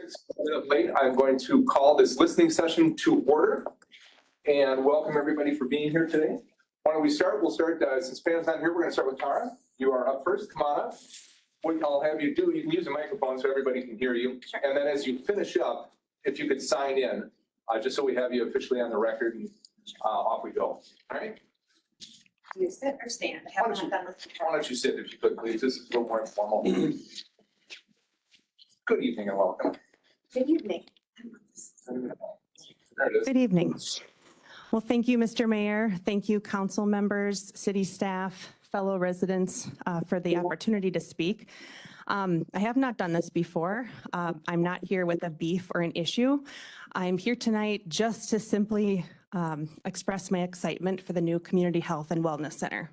It's a minute late. I'm going to call this listening session to order and welcome everybody for being here today. Why don't we start? We'll start, since Pam's not here, we're going to start with Tara. You are up first. Come on up. What I'll have you do, you can use a microphone so everybody can hear you. Sure. And then as you finish up, if you could sign in, just so we have you officially on the record, and off we go. All right? Do you sit or stand? I have not done this before. Why don't you sit if you could, please? This is a little more informal. Good evening and welcome. Good evening. There it is. Good evening. Well, thank you, Mr. Mayor. Thank you, council members, city staff, fellow residents for the opportunity to speak. I have not done this before. I'm not here with a beef or an issue. I'm here tonight just to simply express my excitement for the new Community Health and Wellness Center.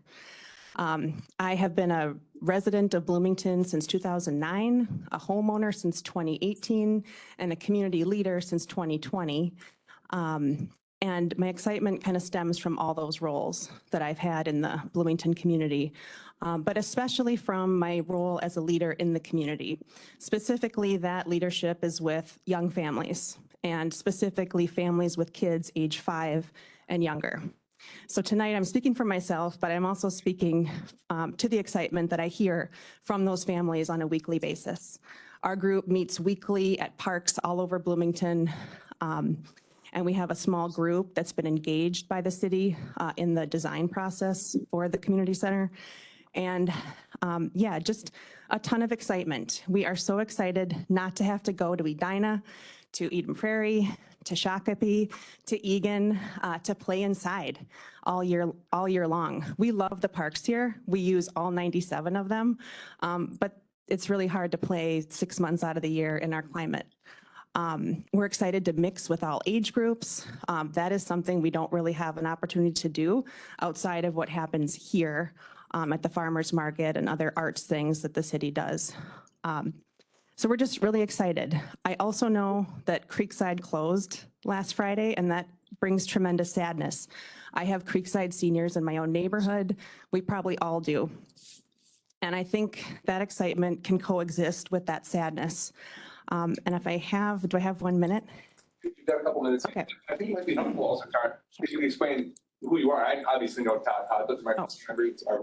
I have been a resident of Bloomington since 2009, a homeowner since 2018, and a community leader since 2020. And my excitement kind of stems from all those roles that I've had in the Bloomington community, but especially from my role as a leader in the community. Specifically, that leadership is with young families, and specifically families with kids age 5 and younger. So tonight I'm speaking for myself, but I'm also speaking to the excitement that I hear from those families on a weekly basis. Our group meets weekly at parks all over Bloomington, and we have a small group that's been engaged by the city in the design process for the community center. And yeah, just a ton of excitement. We are so excited not to have to go to Edina, to Eden Prairie, to Shakopee, to Egan, to play inside all year long. We love the parks here. We use all 97 of them, but it's really hard to play 6 months out of the year in our climate. We're excited to mix with all age groups. That is something we don't really have an opportunity to do outside of what happens here at the farmers market and other arts things that the city does. So we're just really excited. I also know that Creekside closed last Friday, and that brings tremendous sadness. I have Creekside seniors in my own neighborhood. We probably all do. And I think that excitement can coexist with that sadness. And if I have, do I have 1 minute? You've got a couple minutes. Okay. I think it might be helpful also, Tara, if you can explain who you are. I obviously know Todd, but my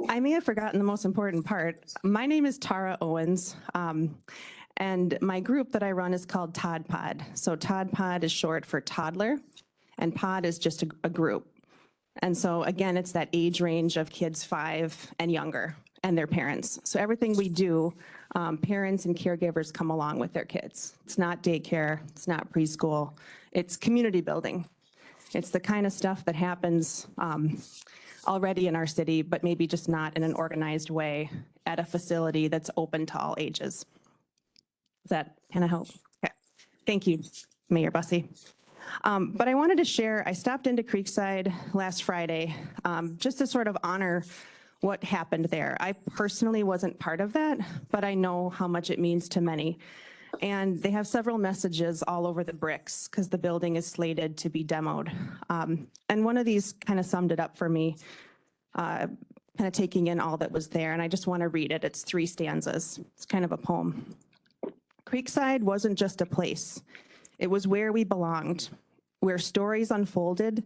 I may have forgotten the most important part. My name is Tara Owens. And my group that I run is called Todd Pod. So Todd Pod is short for toddler, and pod is just a group. And so again, it's that age range of kids 5 and younger and their parents. So everything we do, parents and caregivers come along with their kids. It's not daycare, it's not preschool, it's community building. It's the kind of stuff that happens already in our city, but maybe just not in an organized way at a facility that's open to all ages. Does that kind of help? Okay. Thank you, Mayor Bussey. But I wanted to share, I stopped into Creekside last Friday just to sort of honor what happened there. I personally wasn't part of that, but I know how much it means to many. And they have several messages all over the bricks because the building is slated to be demoed. And one of these kind of summed it up for me, kind of taking in all that was there. And I just want to read it. It's 3 stanzas. It's kind of a poem. Creekside wasn't just a place. It was where we belonged, where stories unfolded.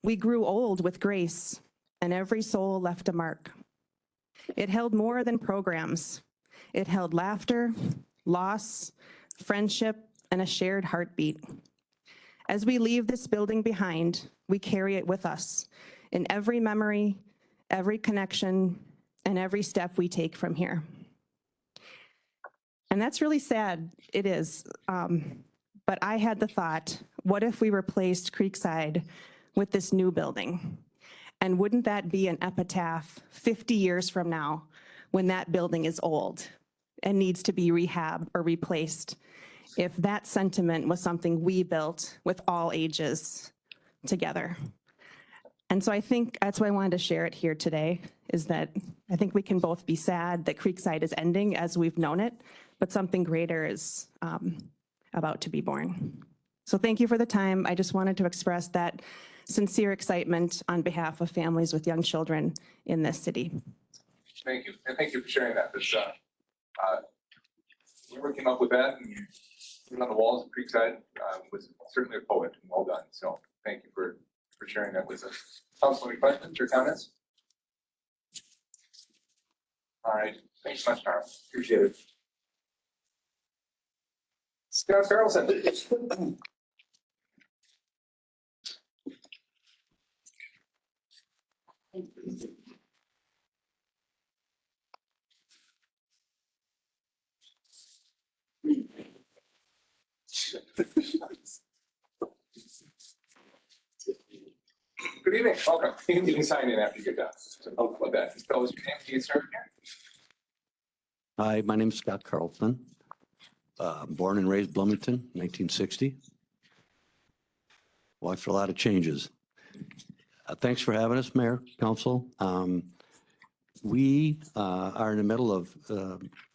We grew old with grace, and every soul left a mark. It held more than programs. It held laughter, loss, friendship, and a shared heartbeat. As we leave this building behind, we carry it with us in every memory, every connection, and every step we take from here. And that's really sad, it is. But I had the thought, what if we replaced Creekside with this new building? And wouldn't that be an epitaph 50 years from now when that building is old and needs to be rehabbed or replaced, if that sentiment was something we built with all ages together? And so I think that's why I wanted to share it here today, is that I think we can both be sad that Creekside is ending as we've known it, but something greater is about to be born. So thank you for the time. I just wanted to express that sincere excitement on behalf of families with young children in this city. Thank you. And thank you for sharing that. This, whoever came up with that, and on the walls of Creekside was certainly a poet, and well done. So thank you for sharing that with us. Council, any questions or comments? All right, thanks so much, Tara. Appreciate it. Scott Carlson. Good evening, welcome. You can sign in after you get done. So help with that. Tell us your name, can you start here? Hi, my name is Scott Carlson. Born and raised Bloomington, 1960. Watched a lot of changes. Thanks for having us, Mayor, Council. We are in the middle of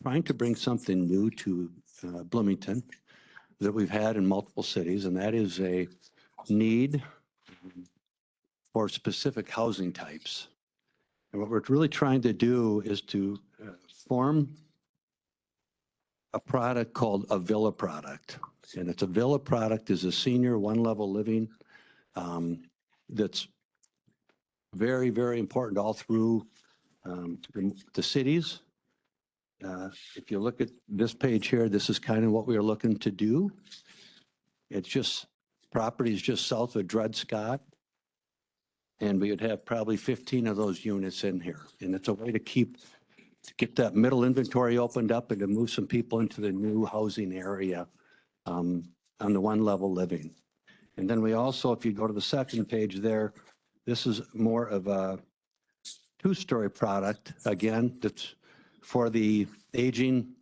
trying to bring something new to Bloomington that we've had in multiple cities, and that is a need for specific housing types. And what we're really trying to do is to form a product called a villa product. And it's a villa product is a senior one-level living that's very, very important all through the cities. If you look at this page here, this is kind of what we are looking to do. It's just properties just south of Dred Scott. And we would have probably 15 of those units in here. And it's a way to get that middle inventory opened up and to move some people into the new housing area on the one-level living. And then we also, if you go to the second page there, this is more of a two-story product, again, that's for the aging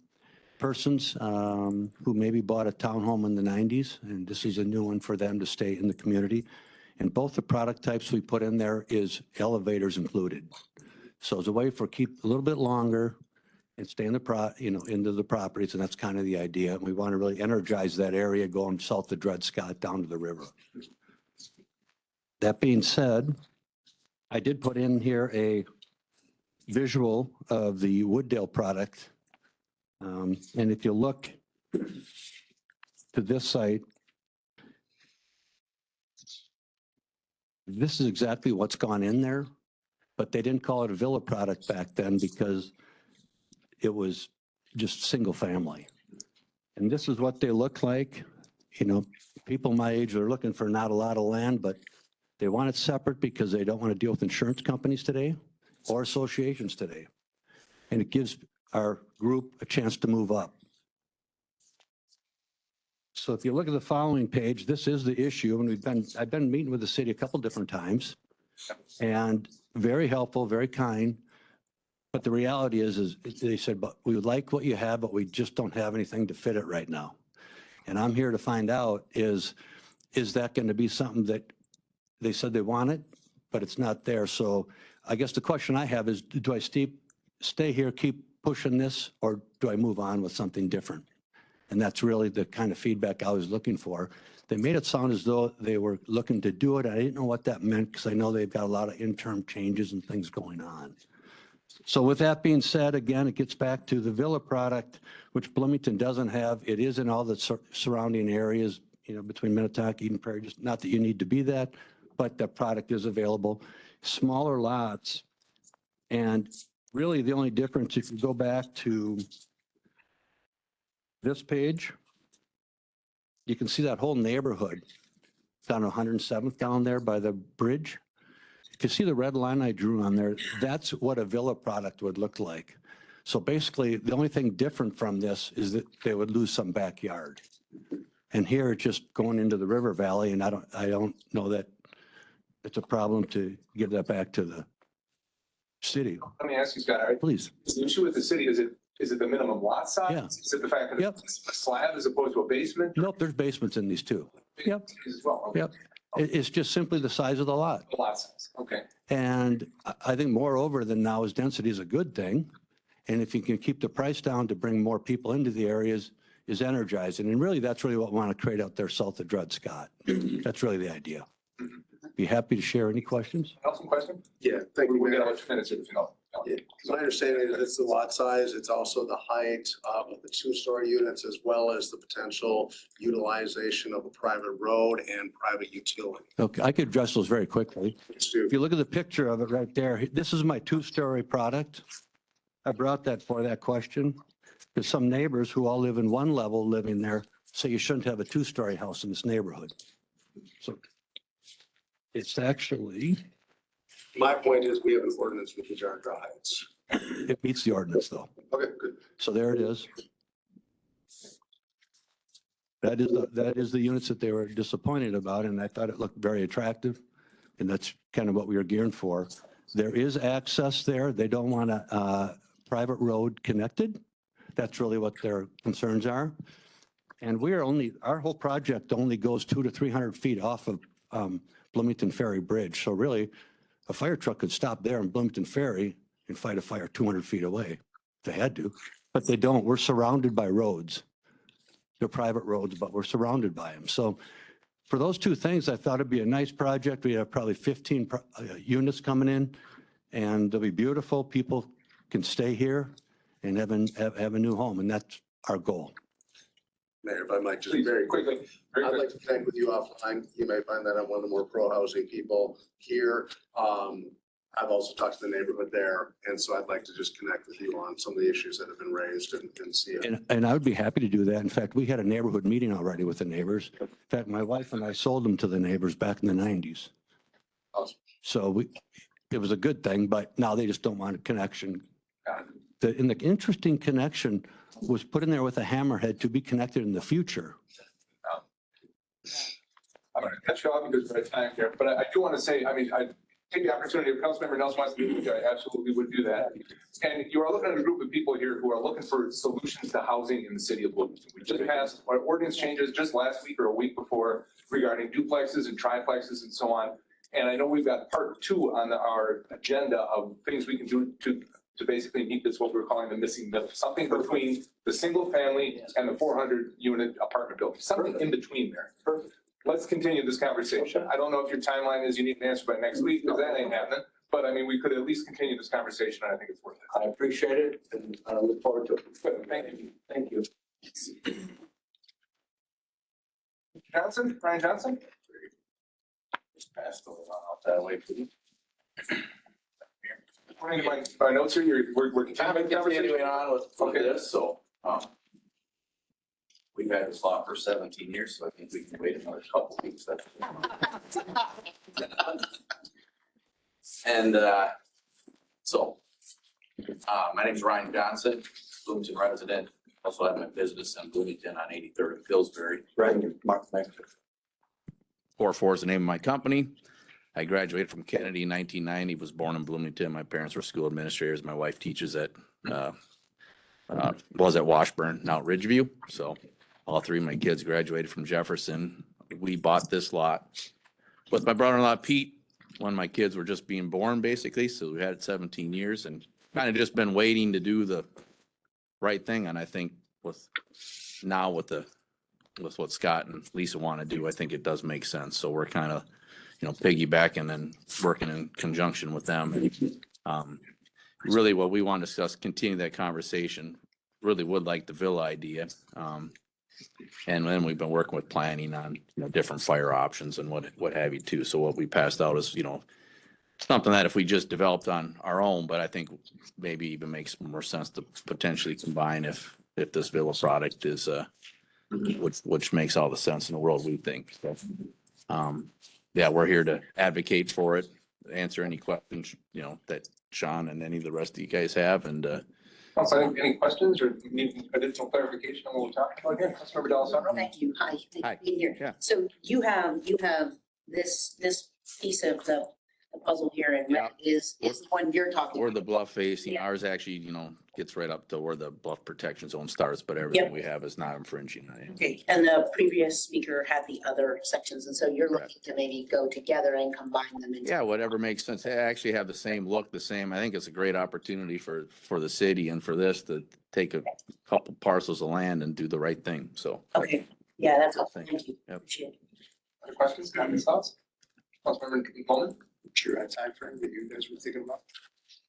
persons who maybe bought a townhome in the 90s, and this is a new one for them to stay in the community. And both the product types we put in there is elevators included. So it's a way for keep a little bit longer and stay in the into the properties, and that's kind of the idea. And we want to really energize that area going south of Dred Scott down to the river. That being said, I did put in here a visual of the Wooddale product. And if you look to this site, this is exactly what's gone in there, but they didn't call it a villa product back then because it was just single family. And this is what they look like. You know, people my age are looking for not a lot of land, but they want it separate because they don't want to deal with insurance companies today or associations today. And it gives our group a chance to move up. So if you look at the following page, this is the issue, and I've been meeting with the city a couple different times, and very helpful, very kind. But the reality is they said, but we would like what you have, but we just don't have anything to fit it right now. And I'm here to find out is that going to be something that they said they want it, but it's not there. So I guess the question I have is, do I stay here, keep pushing this, or do I move on with something different? And that's really the kind of feedback I was looking for. They made it sound as though they were looking to do it. I didn't know what that meant because I know they've got a lot of interim changes and things going on. So with that being said, again, it gets back to the villa product, which Bloomington doesn't have. It is in all the surrounding areas, you know, between Minnetonka, Eden Prairie, just not that you need to be that, but the product is available. Smaller lots. And really the only difference, if you go back to this page, you can see that whole neighborhood down 107th down there by the bridge. If you see the red line I drew on there, that's what a villa product would look like. So basically, the only thing different from this is that they would lose some backyard. And here it's just going into the river valley, and I don't know that it's a problem to give that back to the city. Let me ask you, Scott, Please. is the issue with the city, is it the minimum lot size? Yeah. Is it the fact that Yep. it's a slab as opposed to a basement? Nope, there's basements in these too. Yep. As well, okay. Yep. It's just simply the size of the lot. Lot size, okay. And I think moreover than now is density is a good thing. And if you can keep the price down to bring more people into the areas is energizing. And really, that's really what we want to create out there south of Dred Scott. That's really the idea. Be happy to share any questions. Nelson, question? Yeah, thank you. We got Mayor. about 2 minutes here, if you know. My understanding is it's the lot size, it's also the height of the two-story units, as well as the potential utilization of a private road and private utility. Okay, I could address those very quickly. Stu, If you look at the picture of it right there, this is my two-story product. I brought that for that question because some neighbors who all live in one level living there say you shouldn't have a two-story house in this neighborhood. So it's actually, my point is we have an ordinance with regard to heights. it meets the ordinance though. Okay, good. So there it is. That is the units that they were disappointed about, and I thought it looked very attractive. And that's kind of what we were gearing for. There is access there. They don't want a private road connected. That's really what their concerns are. And we are only, our whole project only goes 200 to 300 feet off of Bloomington Ferry Bridge. So really, a fire truck could stop there in Bloomington Ferry and fight a fire 200 feet away if they had to, but they don't. We're surrounded by roads. They're private roads, but we're surrounded by them. So for those two things, I thought it'd be a nice project. We have probably 15 units coming in, and they'll be beautiful. People can stay here and have a new home, and that's our goal. Mayor, if I might just Please, very quickly. Very I'd quick. like to connect with you offline. You may find that I'm one of the more pro-housing people here. I've also talked to the neighborhood there, and so I'd like to just connect with you on some of the issues that have been raised and see it. And I would be happy to do that. In fact, we had a neighborhood meeting already with the neighbors. In fact, my wife and I sold them to the neighbors back in the 90s. Awesome. So it was a good thing, but now they just don't want a connection. And the interesting connection was put in there with a hammerhead to be connected in the future. I'm going to cut you off because we're at time here, but I do want to say, I mean, I take the opportunity, if Councilmember Nelson wants to do it, I absolutely would do that. And you are looking at a group of people here who are looking for solutions to housing in the city of Bloomington. We just passed our ordinance changes just last week or a week before regarding duplexes and triplexes and so on. And I know we've got part 2 on our agenda of things we can do to basically meet this, what we're calling the missing middle, something between the single family and the 400 unit apartment building, something in between there. Perfect. Let's continue this conversation. I don't know if your timeline is you need an answer by next week, because that ain't happening. But I mean, we could at least continue this conversation, and I think it's worth it. I appreciate it, and I look forward to it. Good, thank you. Thank you. Johnson, Ryan Johnson? Just pass the one out that way, please. According to my notes here, we're I've been continuing the continuing conversation. on with Okay. this, so, we've had this lot for 17 years, so I think we can wait another couple weeks. And, my name's Ryan Johnson, Bloomington resident. Also have my business in Bloomington on 83rd and Pillsbury. Right. Mark, thanks. 4-4 is the name of my company. I graduated from Kennedy in 1990, was born in Bloomington. My parents were school administrators. My wife teaches at, was at Washburn, now at Ridgeview. So all 3 of my kids graduated from Jefferson. We bought this lot with my brother-in-law Pete when my kids were just being born, basically. So we had it 17 years and kind of just been waiting to do the right thing. And I think with what Scott and Lisa want to do, I think it does make sense. So we're kind of, piggybacking and working in conjunction with them. Really what we want to discuss, continue that conversation, really would like the villa idea. And then we've been working with planning on, different fire options and what have you too. So what we passed out is, something that if we just developed on our own, but I think maybe even makes more sense to potentially combine if this villa product is, which makes all the sense in the world, we think. So, yeah, we're here to advocate for it, answer any questions, that Sean and any of the rest of you guys have. And, Any questions or need additional clarification on what we're talking about here? Councilmember D'Alessandro? Thank you. Hi, thank you Hi. for being here. Yeah. So you have this piece of the puzzle here, and Yeah. red is the one you're talking we're about. the bluff facing, Yeah. ours actually, gets right up to where the bluff protection zone starts, but everything we have is not infringing on it. Okay, and the previous speaker had the other sections, and so you're Correct. looking to maybe go together and combine them into. Yeah, whatever makes sense. They actually have the same look, I think it's a great opportunity for the city and for this to take a couple parcels of land and do the right thing. So. Okay, yeah, that's helpful. Thank you. Thank you. Yep. Appreciate it. Other questions, comments, thoughts? Councilmember Bowman? Sure, a time frame that you guys were thinking about?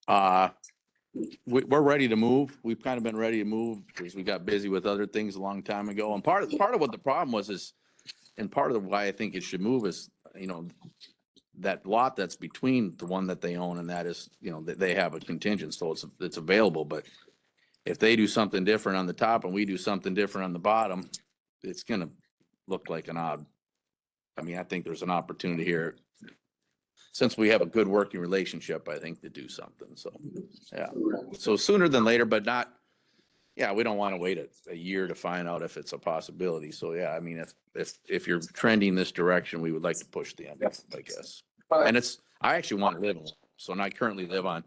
We're ready to move. We've kind of been ready to move because we got busy with other things a long time ago. And part of what the problem was is, and part of why I think it should move is, that lot that's between the one that they own and that is, that they have a contingent, so it's available. But if they do something different on the top and we do something different on the bottom, it's gonna look like an odd. I think there's an opportunity here. Since we have a good working relationship, I think, to do something. So, yeah. So sooner than later, but not, we don't want to wait a year to find out if it's a possibility. So, yeah, if you're trending this direction, we would like to push the end, I guess. And I actually want to live in it. So, and I currently live on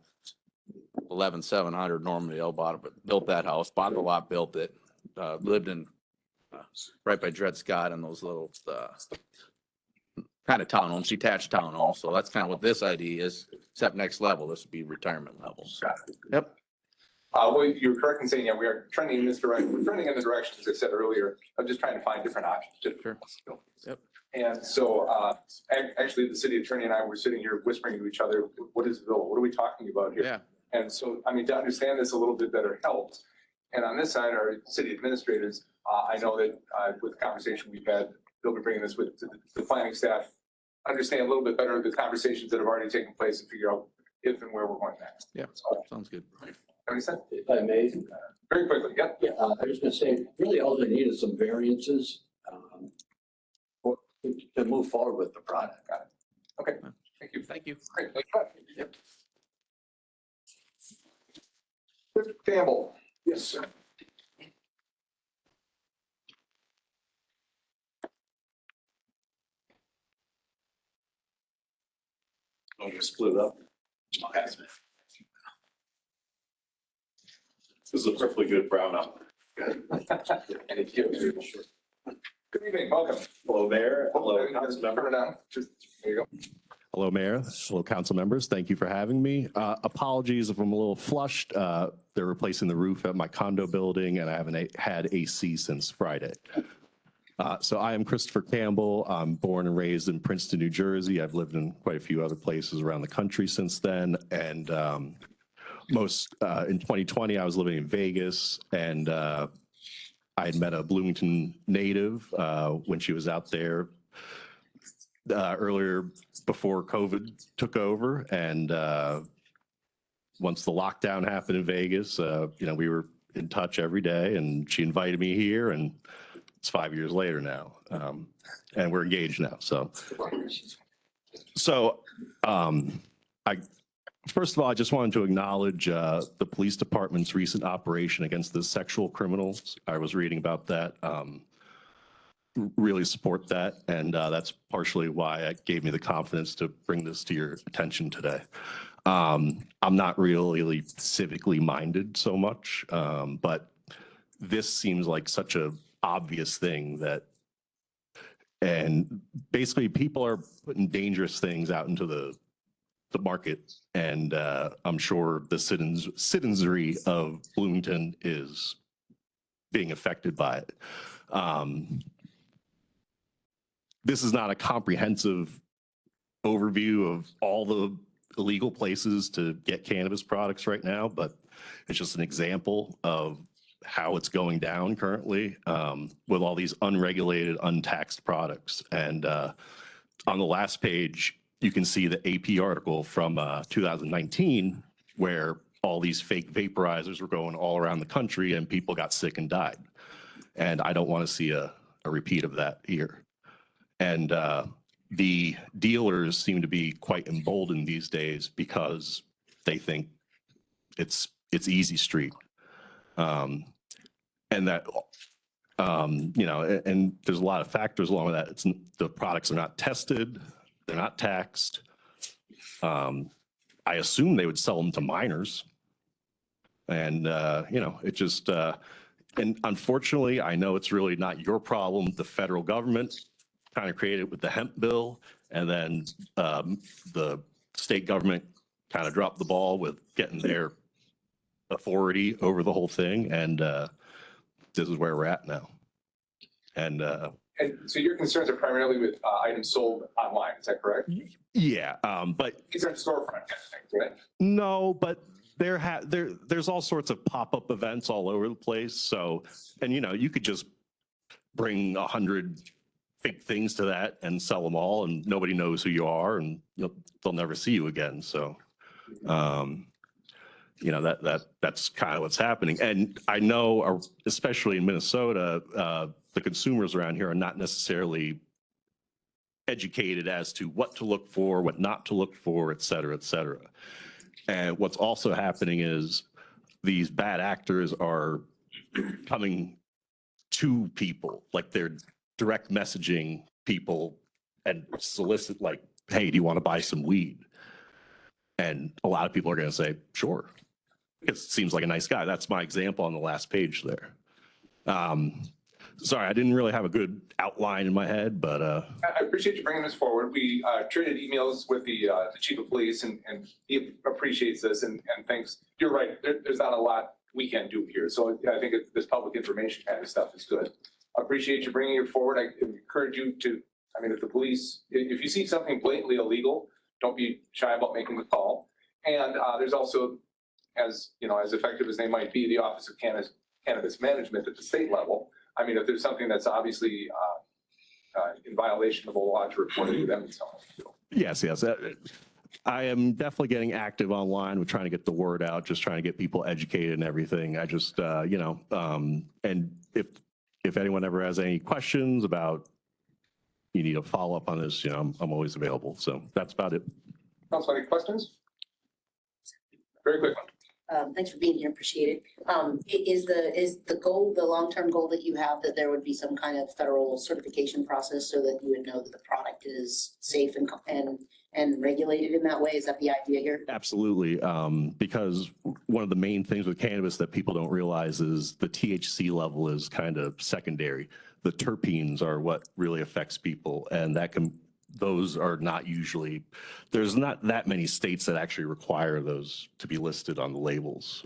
11700 Normandale, built that house, bought the lot, built it, lived in right by Dred Scott and those little kind of townhomes, detached townhomes. So that's kind of what this idea is, except next level. This would be retirement level. So, yep. Well, you're correct in saying, we are trending in this direction. We're trending in the direction, as I said earlier, of just trying to find different options. Sure. Yep. And so, actually, the city attorney and I were sitting here whispering to each other, what is the bill? What are we talking about here? Yeah. And so, to understand this a little bit better helps. And on this side, our city administrators, I know that with the conversation we've had, they'll be bringing this with the planning staff, understand a little bit better the conversations that have already taken place and figure out if and where we're going next. Yeah, sounds good. If I may. Very quickly, yeah. Yeah, I was gonna say, really all they need is some variances, to move forward with the product. Got it. Okay, thank you. Thank you. Great, thank you. Yep. Mr. Campbell. Yes, sir. Oh, you split up. Okay. This is a perfectly good brown out. Thank you. Good evening, welcome. Hello, Mayor. Hello, Turn council it member. down. There you go. Hello, Mayor. Hello, council members. Thank you for having me. Apologies if I'm a little flushed. They're replacing the roof at my condo building and I haven't had AC since Friday. So I am Christopher Campbell. I'm born and raised in Princeton, New Jersey. I've lived in quite a few other places around the country since then. And in 2020, I was living in Vegas and I had met a Bloomington native when she was out there earlier before COVID took over. And once the lockdown happened in Vegas, we were in touch every day and she invited me here and it's 5 years later now. And we're engaged now. First of all, I just wanted to acknowledge the police department's recent operation against the sexual criminals. I was reading about that. Really support that. And that's partially why it gave me the confidence to bring this to your attention today. I'm not really civically minded so much, but this seems like such a obvious thing and basically people are putting dangerous things out into the market. And I'm sure the citizenry of Bloomington is being affected by it. This is not a comprehensive overview of all the illegal places to get cannabis products right now, but it's just an example of how it's going down currently with all these unregulated, untaxed products. And on the last page, you can see the AP article from 2019 where all these fake vaporizers were going all around the country and people got sick and died. And I don't want to see a repeat of that here. And the dealers seem to be quite emboldened these days because they think it's easy street. And that, and there's a lot of factors along with that. The products are not tested, they're not taxed. I assume they would sell them to minors. And, it just, and unfortunately, I know it's really not your problem. The federal government kind of created it with the hemp bill, and then the state government kind of dropped the ball with getting their authority over the whole thing. And this is where we're at now. And so your concerns are primarily with items sold online, is that correct? yeah, but These are storefront kind of things, right? no, but there's all sorts of pop-up events all over the place. So, and you could just bring 100 fake things to that and sell them all, and nobody knows who you are, and they'll never see you again. So, that's kind of what's happening. And I know, especially in Minnesota, the consumers around here are not necessarily educated as to what to look for, what not to look for, et cetera, et cetera. And what's also happening is these bad actors are coming to people, like they're direct messaging people and solicit, like, hey, do you want to buy some weed? And a lot of people are going to say, sure. It seems like a nice guy. That's my example on the last page there. Sorry, I didn't really have a good outline in my head, but I appreciate you bringing this forward. We traded emails with the chief of police, and he appreciates this and thinks, you're right, there's not a lot we can do here. So I think this public information kind of stuff is good. I appreciate you bringing it forward. I encourage you to, I mean, if the police, if you see something blatantly illegal, don't be shy about making the call. And there's also, as effective as they might be, the Office of Cannabis Management at the state level. I mean, if there's something that's obviously in violation of the law, to report it to them and so on. yes. I am definitely getting active online with trying to get the word out, just trying to get people educated and everything. I just, and if anyone ever has any questions about, you need a follow up on this, I'm always available. So that's about it. Council, any questions? Very quick one. Thanks for being here, appreciate it. Is the goal, the long-term goal that you have, that there would be some kind of federal certification process so that you would know that the product is safe and regulated in that way? Is that the idea here? Absolutely. Because one of the main things with cannabis that people don't realize is the THC level is kind of secondary. The terpenes are what really affects people, and those are not usually, there's not that many states that actually require those to be listed on the labels.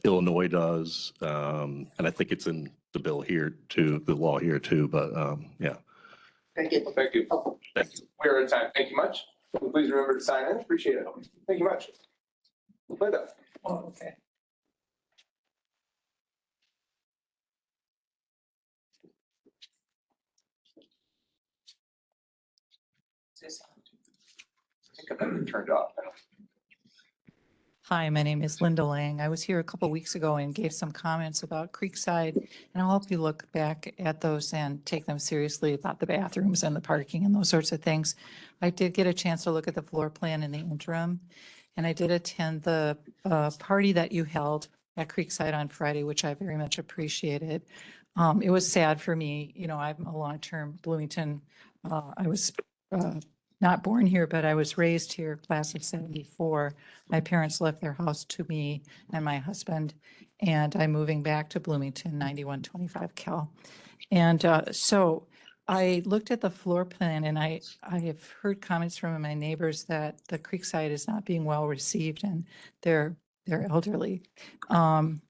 Illinois does, and I think it's in the bill here too, the law here too, but yeah. Very good. Well, thank you. Oh, Thank you. We are out of time. Thank you much. Please remember to sign in. Appreciate it. Thank you much. Play that. oh, okay. I think I've been turned off. Hi, my name is Linda Lang. I was here a couple weeks ago and gave some comments about Creekside, and I'll help you look back at those and take them seriously about the bathrooms and the parking and those sorts of things. I did get a chance to look at the floor plan in the interim, and I did attend the party that you held at Creekside on Friday, which I very much appreciated. It was sad for me. I'm a long-term Bloomington. I was not born here, but I was raised here, class of 74. My parents left their house to me and my husband, and I'm moving back to Bloomington, 9125 Cal. And so I looked at the floor plan, and I have heard comments from my neighbors that the Creekside is not being well received, and they're elderly. I'm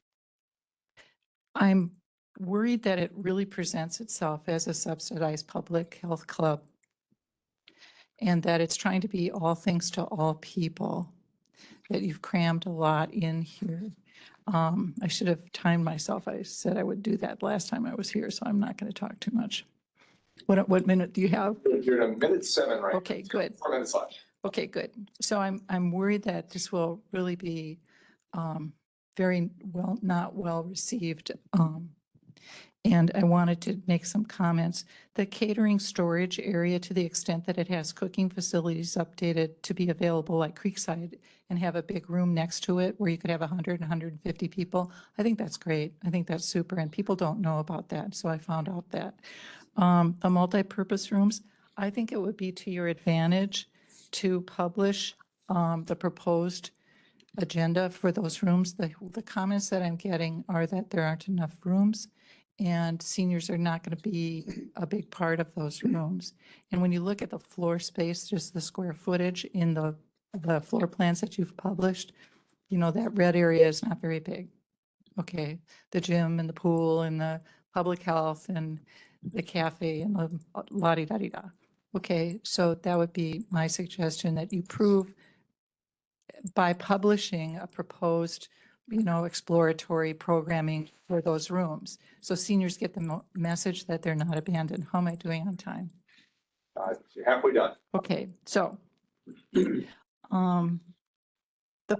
worried that it really presents itself as a subsidized public health club, and that it's trying to be all things to all people, that you've crammed a lot in here. I should have timed myself. I said I would do that last time I was here, so I'm not going to talk too much. What minute do you have? You're in minute 7 right now. Okay, good. 4 minutes left. Okay, good. So I'm worried that this will really be very not well received. And I wanted to make some comments. The catering storage area, to the extent that it has cooking facilities updated to be available like Creekside and have a big room next to it where you could have 100, 150 people, I think that's great. I think that's super. And people don't know about that. So I found out that. The multi-purpose rooms, I think it would be to your advantage to publish the proposed agenda for those rooms. The comments that I'm getting are that there aren't enough rooms, and seniors are not going to be a big part of those rooms. And when you look at the floor space, just the square footage in the floor plans that you've published, that red area is not very big. Okay, the gym and the pool and the public health and the cafe and the la-di-da-di-da. Okay, so that would be my suggestion, that you prove by publishing a proposed, exploratory programming for those rooms. So seniors get the message that they're not abandoned. How am I doing on time? Halfway done. Okay, so the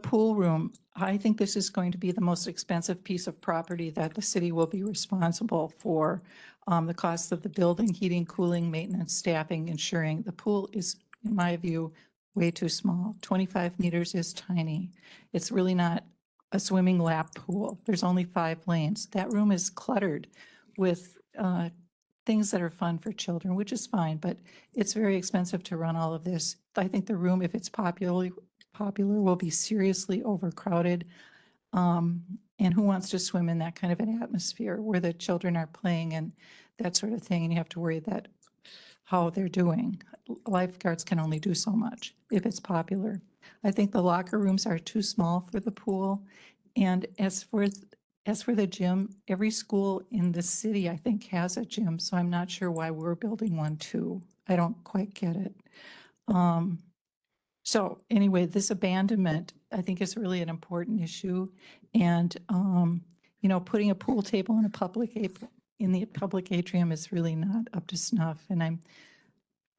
pool room, I think this is going to be the most expensive piece of property that the city will be responsible for. The cost of the building, heating, cooling, maintenance, staffing, ensuring. The pool is, in my view, way too small. 25 meters is tiny. It's really not a swimming lap pool. There's only 5 lanes. That room is cluttered with things that are fun for children, which is fine, but it's very expensive to run all of this. I think the room, if it's popular, will be seriously overcrowded. And who wants to swim in that kind of an atmosphere where the children are playing and that sort of thing? And you have to worry that how they're doing. Lifeguards can only do so much if it's popular. I think the locker rooms are too small for the pool. And as for the gym, every school in the city, I think, has a gym. So I'm not sure why we're building one too. I don't quite get it. So anyway, this abandonment, I think, is really an important issue. And, putting a pool table in the public atrium is really not up to snuff, and I'm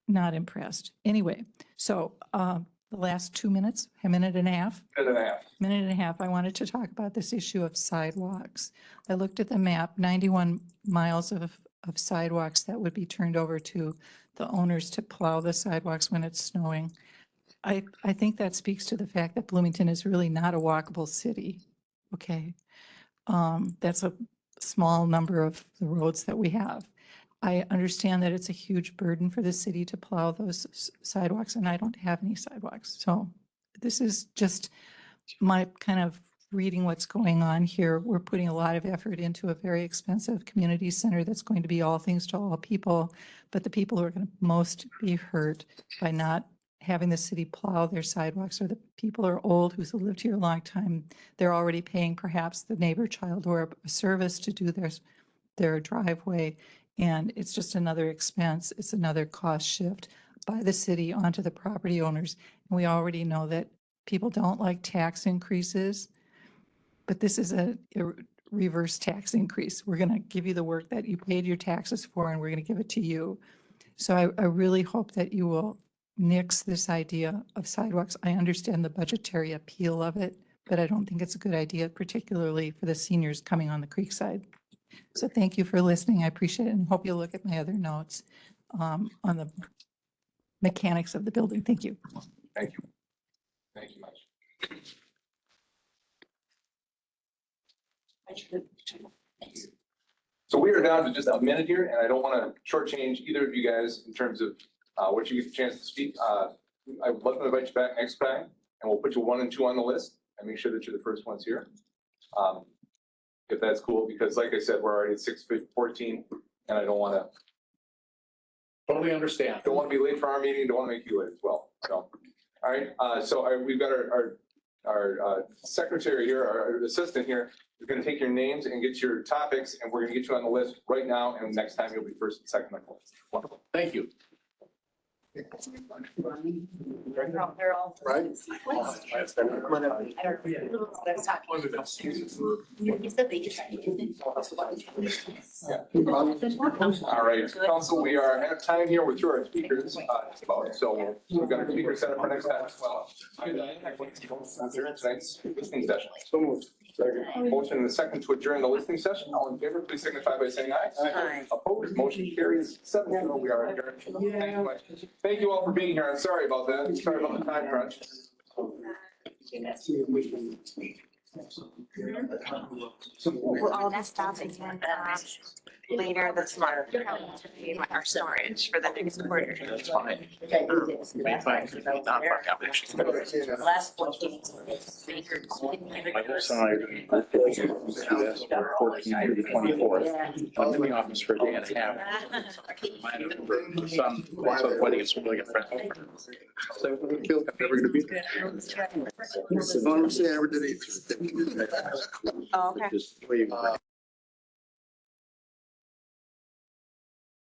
not impressed. Anyway, so the last 2 minutes, a minute and a half. Minute and a half, I wanted to talk about this issue of sidewalks. I looked at the map, 91 miles of sidewalks that would be turned over to the owners to plow the sidewalks when it's snowing. I think that speaks to the fact that Bloomington is really not a walkable city. Okay. That's a small number of the roads that we have. I understand that it's a huge burden for the city to plow those sidewalks, and I don't have any sidewalks. So this is just my kind of reading what's going on here. We're putting a lot of effort into a very expensive community center that's going to be all things to all people, but the people who are going to most be hurt by not having the city plow their sidewalks, or the people who are old who've lived here a long time. They're already paying perhaps the neighbor child or a service to do their driveway. And it's just another expense. It's another cost shift by the city onto the property owners. And we already know that people don't like tax increases, but this is a reverse tax increase. We're going to give you the work that you paid your taxes for, and we're going to give it to you. So I really hope that you will nix this idea of sidewalks. I understand the budgetary appeal of it, but I don't think it's a good idea, particularly for the seniors coming on the Creekside. So thank you for listening. I appreciate it, and hope you'll look at my other notes on the mechanics of the building. Thank you. Thank you. Thank you much. So we are down to just a minute here, and I don't want to shortchange either of you guys in terms of what you get the chance to speak. I would love to invite you back next time, and we'll put you 1 and 2 on the list and make sure that you're the first ones here. If that's cool, because like I said, we're already at 6:14, and I don't want to. Totally understand. Don't want to be late for our meeting. Don't want to make you late as well. So, all right. We've got our secretary here, our assistant here, is going to take your names and get your topics, and we're going to get you on the list right now. And next time you'll be first and second on the list. Wonderful. Thank you. They're all. Right. You said they just. All right, council, we are at time here. We're through our speakers. So we've got our speakers set up for next time as well. Tonight's listening session. So moved. Motion and a second to adjourn the listening session. All in favor, please signify by saying aye. Aye. Opposed, motion carries 7-0. We are adjourned. Thank you much. Thank you all for being here. I'm sorry about that. Sorry about the time crunch. We're all just stopping later this month. Our storage for the next quarter. That's fine. Last 14. I'm in the office for a day and a half. My son, wedding is really good friend. So I'm never gonna be there. As long as I ever did it. Oh, okay. Just leave.